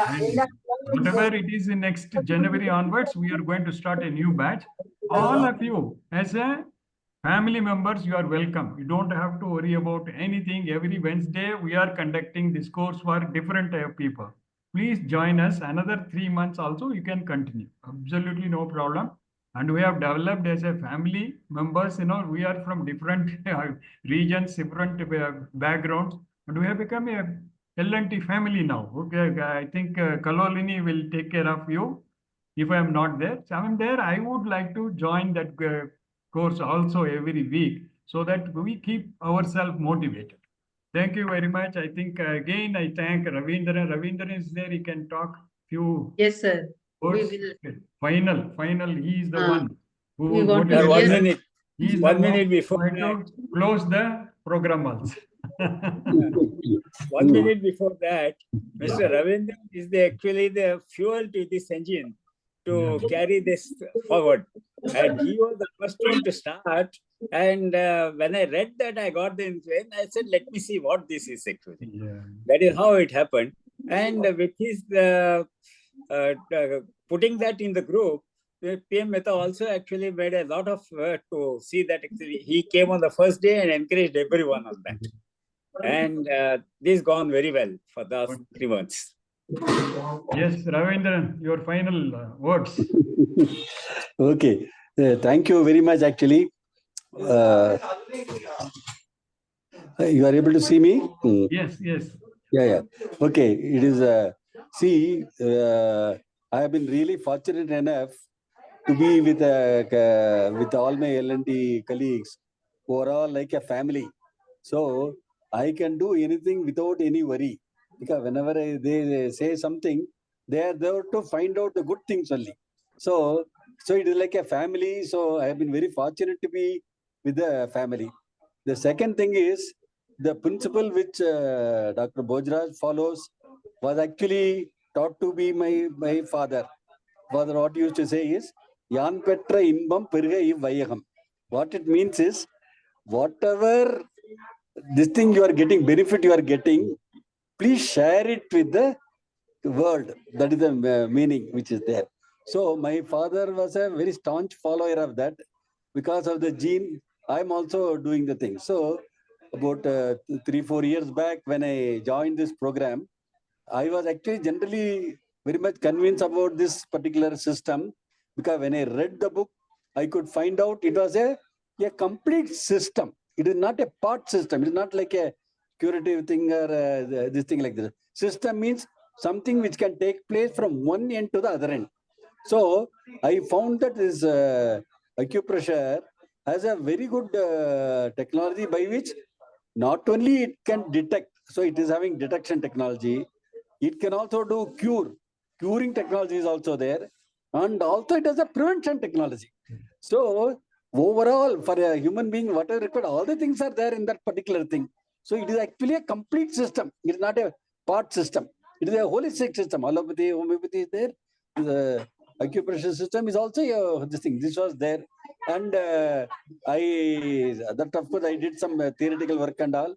And whatever it is in next January onwards, we are going to start a new batch. All of you, as a family members, you are welcome. You don't have to worry about anything. Every Wednesday, we are conducting this course for different type of people. Please join us. Another 3 months also, you can continue. Absolutely no problem. And we have developed as a family members, we are from different regions, different backgrounds, and we have become a L&T family now. Okay, I think Kalolini will take care of you if I am not there. So I am there. I would like to join that course also every week so that we keep ourselves motivated. Thank you very much. I think again I thank Ravindran. Ravindran is there. He can talk few Yes, sir. We words. will. Okay. Final. He is the one who We want to Sir, motivated. 1 minute. He is 1 the minute one before going that. to close the program also. 1 minute before that, Mr. Ravindran is actually the fuel to this engine to carry this forward. And he was the first one to start. And when I read that, I got the influence. I said, let me see what this is actually. Yeah. That is how it happened. And with his putting that in the group, PM Mehta also actually made a lot of work to see that actually he came on the first day and encouraged everyone on that. And this gone very well for the last 3 months. Yes, Ravindran, your final words. Okay, thank you very much. Actually, you are able to see me? Yes. Yeah. Okay, it is. I have been really fortunate enough to be with all my L&T colleagues who are all like a family. So I can do anything without any worry, because whenever they say something, they are there to find out the good things only. So it is like a family. So I have been very fortunate to be with the family. The second thing is the principle which Dr. Bhojraj follows was actually taught to be my father. Father, what he used to say is, Yan Petra Inbam Perga Vayagam. What it means is, whatever this thing you are getting, benefit you are getting, please share it with the world. That is the meaning which is there. So my father was a very staunch follower of that. Because of the gene, I'm also doing the thing. So about 3-4 years back, when I joined this program, I was actually generally very much convinced about this particular system, because when I read the book, I could find out it was a complete system. It is not a part system. It is not like a curative thing or this thing like this. System means something which can take place from one end to the other end. So I found that this Acupressure has a very good technology by which not only it can detect, so it is having detection technology, it can also do curing technology is also there, and also it has a prevention technology. So overall, for a human being, whatever required, all the things are there in that particular thing. So it is actually a complete system. It is not a part system. It is a holistic system. Allopathy, homeopathy is there. The acupressure system is also this thing. This was there. And that of course I did some theoretical work and all,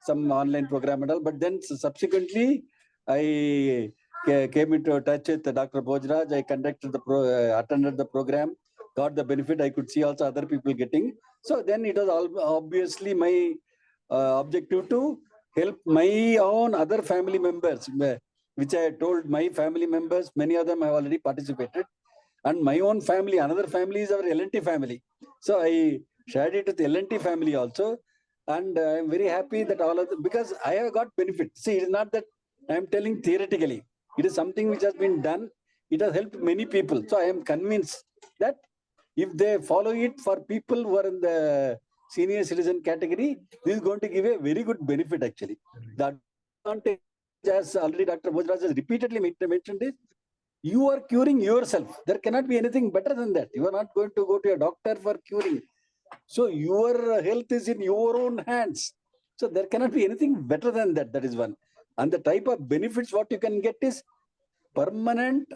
some online program and all. But then subsequently, I came into touch with Dr. Bhojraj. I conducted attended the program, got the benefit. I could see also other people getting. So then it was obviously my objective to help my own other family members which I told my family members, many of them have already participated. And my own family, another family is our L&T family. So I shared it with L&T family also. And I'm very happy that all of them, because I have got benefit. See, it is not that I'm telling theoretically. It is something which has been done. It has helped many people. So I am convinced that if they follow it for people who are in the senior citizen category, this is going to give a very good benefit actually. The advantage, as already Dr. Bhojraj has repeatedly mentioned, is you are curing yourself. There cannot be anything better than that. You are not going to go to a doctor for curing. So your health is in your own hands. So there cannot be anything better than that. That is one. And the type of benefits what you can get is permanent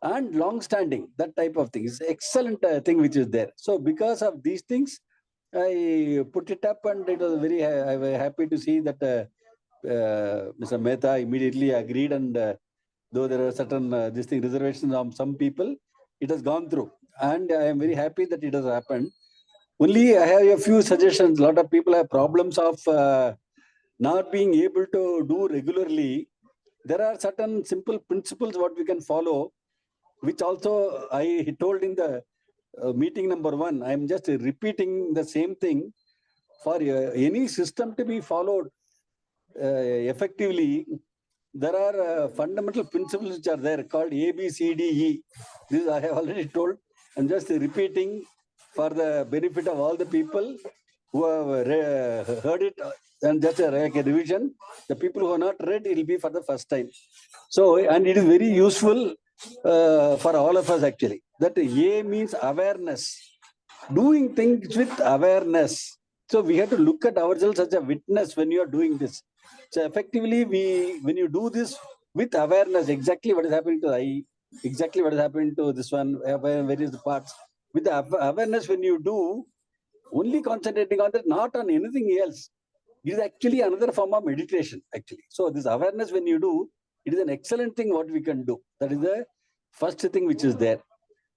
and long-standing. That type of thing is excellent thing which is there. So because of these things, I put it up, and it was very. I was happy to see that Mr. Mehta immediately agreed, and though there are certain reservations on some people, it has gone through, and I am very happy that it has happened. Only I have a few suggestions. A lot of people have problems of not being able to do regularly. There are certain simple principles what we can follow, which also I told in the meeting number 1. I am just repeating the same thing. For any system to be followed effectively, there are fundamental principles which are there called A, B, C, D, E. This I have already told. I'm just repeating for the benefit of all the people who have heard it, and just like a revision. The people who have not read, it will be for the first time. So, and it is very useful for all of us actually. That A means awareness, doing things with awareness. So we have to look at ourselves as a witness when you are doing this. So effectively, when you do this with awareness, exactly what is happening to the eye, exactly what is happening to this one, various parts. With the awareness, when you do, only concentrating on that, not on anything else, is actually another form of meditation, actually. So this awareness, when you do, it is an excellent thing what we can do. That is the first thing which is there.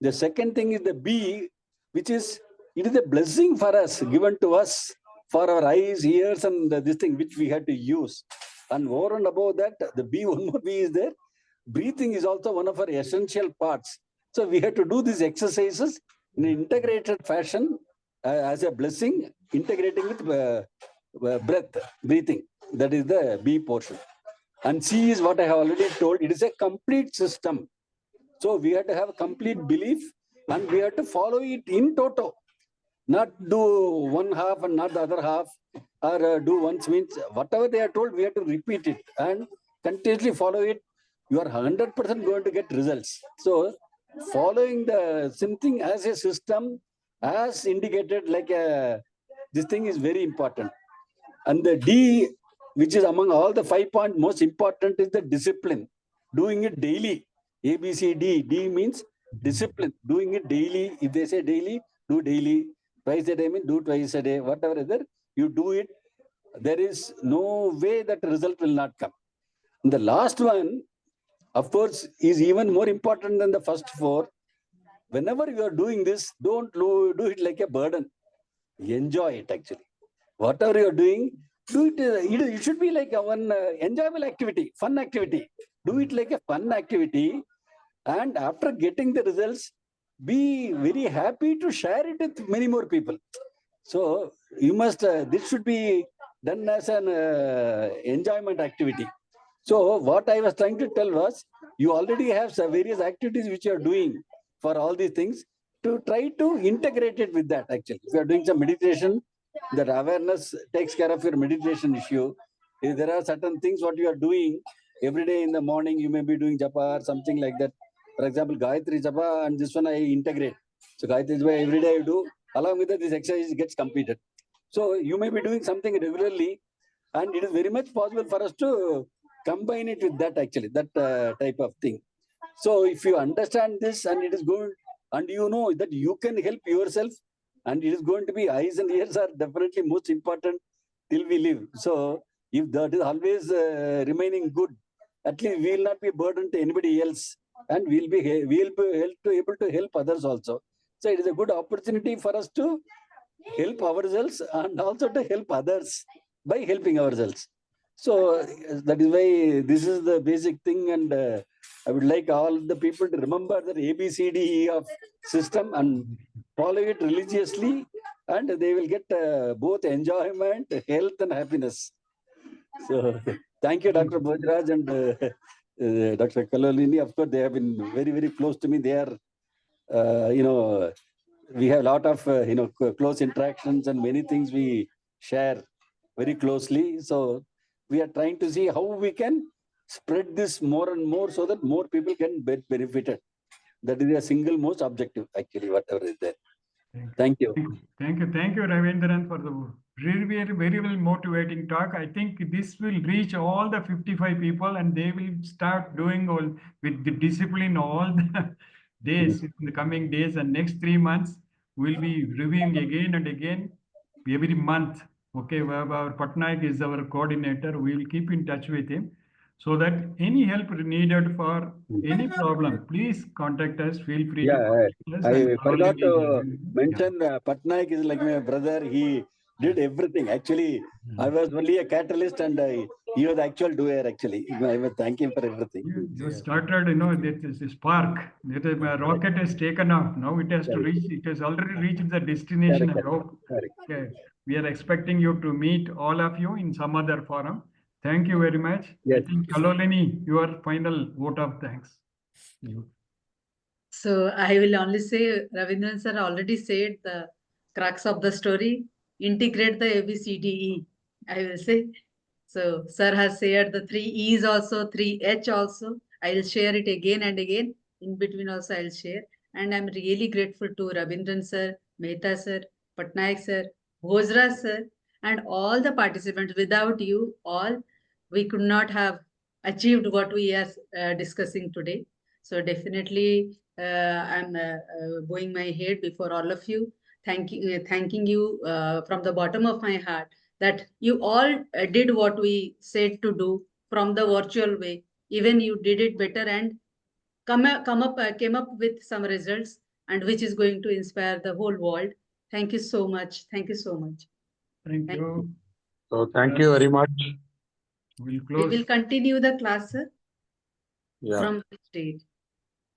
The second thing is the B, which is, it is a blessing for us, given to us, for our eyes, ears, and this thing which we had to use. And over and above that, the B, one more B is there. Breathing is also one of our essential parts. So we have to do these exercises in an integrated fashion as a blessing, integrating with breath, breathing. That is the B portion. And C is what I have already told. It is a complete system. So we have to have a complete belief, and we have to follow it in toto. Not do one half and not the other half, or do once means whatever they are told, we have to repeat it and continuously follow it. You are 100% going to get results. So following the same thing as a system, as indicated, like this thing is very important. And the D, which is among all the 5 points, most important is the discipline. Doing it daily. A, B, C, D. D means discipline. Doing it daily. If they say daily, do daily. Twice a day means do twice a day. Whatever other, you do it. There is no way that result will not come. And the last one, of course, is even more important than the first 4. Whenever you are doing this, don't do it like a burden. Enjoy it actually. Whatever you're doing, do it. It should be like one enjoyable activity, fun activity. Do it like a fun activity. And after getting the results, be very happy to share it with many more people. So you must, this should be done as an enjoyment activity. So what I was trying to tell was, you already have some various activities which you are doing for all these things, to try to integrate it with that actually. If you are doing some meditation, that awareness takes care of your meditation issue. If there are certain things what you are doing every day in the morning, you may be doing japa or something like that. For example, Gayatri japa, and this one I integrate. So Gayatri japa every day I do, along with that this exercise gets completed. So you may be doing something regularly, and it is very much possible for us to combine it with that actually, that type of thing. So if you understand this, and it is good, and you know that you can help yourself, and it is going to be, eyes and ears are definitely most important till we live. So if that is always remaining good, at least we will not be burdened to anybody else, and we will be able to help others also. So it is a good opportunity for us to help ourselves and also to help others by helping ourselves. So that is why this is the basic thing, and I would like all the people to remember the ABCDE of system and follow it religiously, and they will get both enjoyment, health, and happiness. So thank you, Dr. Bhojraj and Dr. Kalolini. Of course, they have been very, very close to me. They are, we have a lot of, close interactions and many things we share very closely. So we are trying to see how we can spread this more and more so that more people can get benefited. That is a single most objective, actually, whatever is there. Thank you. Thank you, Ravindran, for the very well motivating talk. I think this will reach all the 55 people, and they will start doing all with the discipline all the days in the coming days. And next 3 months, we'll be reviewing again and again every month. Okay, our Patnaik is our coordinator. We will keep in touch with him, so that any help needed for any problem, please contact us. Feel free to contact us. I forgot to mention Patnaik is like my brother. He did everything. Actually, I was only a catalyst, and he was the actual doer. Actually, I must thank him for everything. You started, this spark. That is, my rocket has taken off. Now it has to reach. It has already reached the destination. I hope. Okay. We are expecting you to meet all of you in some other forum. Thank you very much. I think Kalolini, your final vote of thanks. So I will only say, Ravindran sir already said the crux of the story. Integrate the ABCDE, I will say. So sir has shared the 3 E's also, 3 H also. I will share it again and again. In between also I will share. And I'm really grateful to Ravindran sir, Mehta sir, Patnaik sir, Bhojraj sir, and all the participants. Without you all, we could not have achieved what we are discussing today. So definitely I'm bowing my head before all of you, thanking you from the bottom of my heart that you all did what we said to do from the virtual way. Even you did it better and came up with some results, and which is going to inspire the whole world. Thank you so much. Thank you so much. Thank you. So thank you very much. We'll We will continue the class, sir, Yeah. from this date.